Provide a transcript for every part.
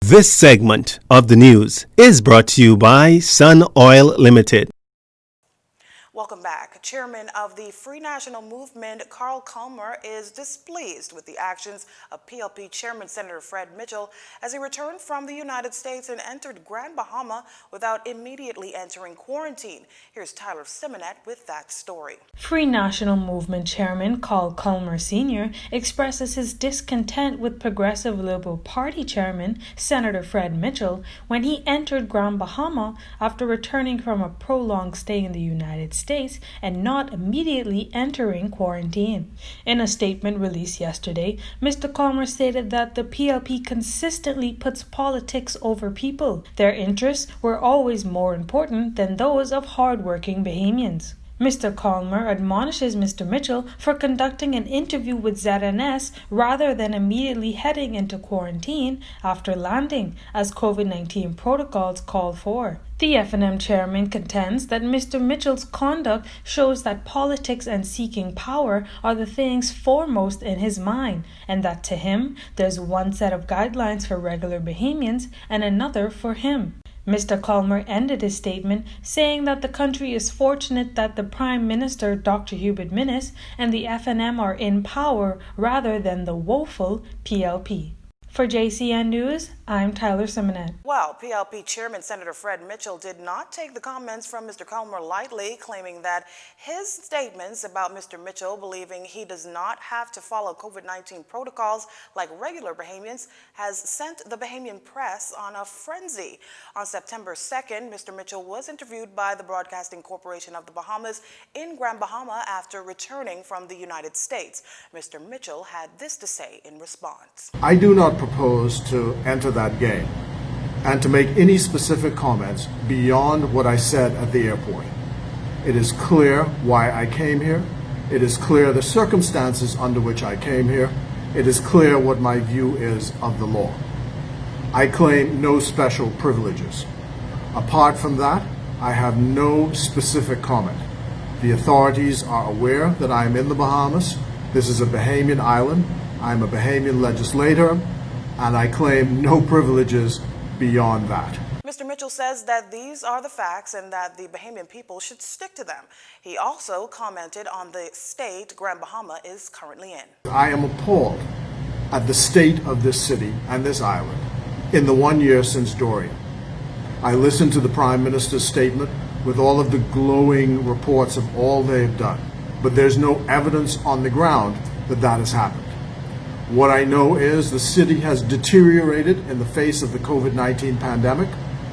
This segment of the news is brought to you by Sun Oil Limited. Welcome back. Chairman of the Free National Movement, Carl Culmer, is displeased with the actions of PLP Chairman Senator Fred Mitchell as he returned from the United States and entered Grand Bahama without immediately entering quarantine. Here's Tyler Simonet with that story. Free National Movement Chairman Carl Culmer Sr. expresses his discontent with Progressive Liberal Party Chairman Senator Fred Mitchell when he entered Grand Bahama after returning from a prolonged stay in the United States and not immediately entering quarantine. In a statement released yesterday, Mr. Culmer stated that the PLP consistently puts politics over people. Their interests were always more important than those of hard-working Bahamians. Mr. Culmer admonishes Mr. Mitchell for conducting an interview with ZNS rather than immediately heading into quarantine after landing, as COVID-19 protocols called for. The F&M chairman contends that Mr. Mitchell's conduct shows that politics and seeking power are the things foremost in his mind, and that to him, there's one set of guidelines for regular Bahamians and another for him. Mr. Culmer ended his statement saying that the country is fortunate that the Prime Minister, Dr. Hubert Minnis, and the F&M are in power rather than the woeful PLP. For JCN News, I'm Tyler Simonet. Well, PLP Chairman Senator Fred Mitchell did not take the comments from Mr. Culmer lightly, claiming that his statements about Mr. Mitchell believing he does not have to follow COVID-19 protocols like regular Bahamians has sent the Bahamian press on a frenzy. On September 2nd, Mr. Mitchell was interviewed by the Broadcasting Corporation of the Bahamas in Grand Bahama after returning from the United States. Mr. Mitchell had this to say in response. I do not propose to enter that game and to make any specific comments beyond what I said at the airport. It is clear why I came here. It is clear the circumstances under which I came here. It is clear what my view is of the law. I claim no special privileges. Apart from that, I have no specific comment. The authorities are aware that I am in the Bahamas. This is a Bahamian island. I am a Bahamian legislator, and I claim no privileges beyond that. Mr. Mitchell says that these are the facts and that the Bahamian people should stick to them. He also commented on the state Grand Bahama is currently in. I am appalled at the state of this city and this island in the 1 year since Dorian. I listened to the Prime Minister's statement with all of the glowing reports of all they have done, but there's no evidence on the ground that that has happened. What I know is the city has deteriorated in the face of the COVID-19 pandemic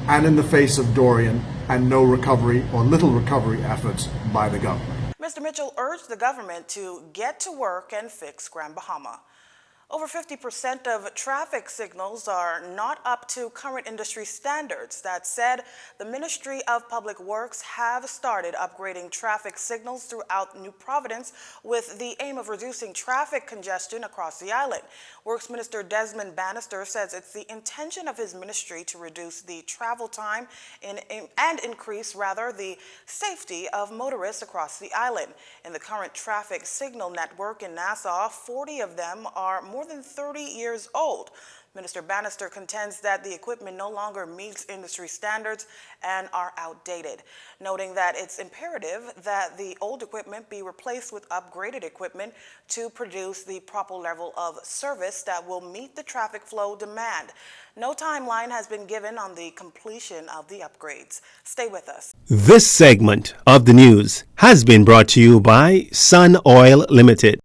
and in the face of Dorian, and no recovery or little recovery efforts by the government. Mr. Mitchell urged the government to get to work and fix Grand Bahama. Over 50% of traffic signals are not up to current industry standards. That said, the Ministry of Public Works have started upgrading traffic signals throughout New Providence with the aim of reducing traffic congestion across the island. Works Minister Desmond Bannister says it's the intention of his ministry to reduce the travel time and increase the safety of motorists across the island. In the current traffic signal network in Nassau, 40 of them are more than 30 years old. Minister Bannister contends that the equipment no longer meets industry standards and are outdated, noting that it's imperative that the old equipment be replaced with upgraded equipment to produce the proper level of service that will meet the traffic flow demand. No timeline has been given on the completion of the upgrades. Stay with us. This segment of the news has been brought to you by Sun Oil Limited.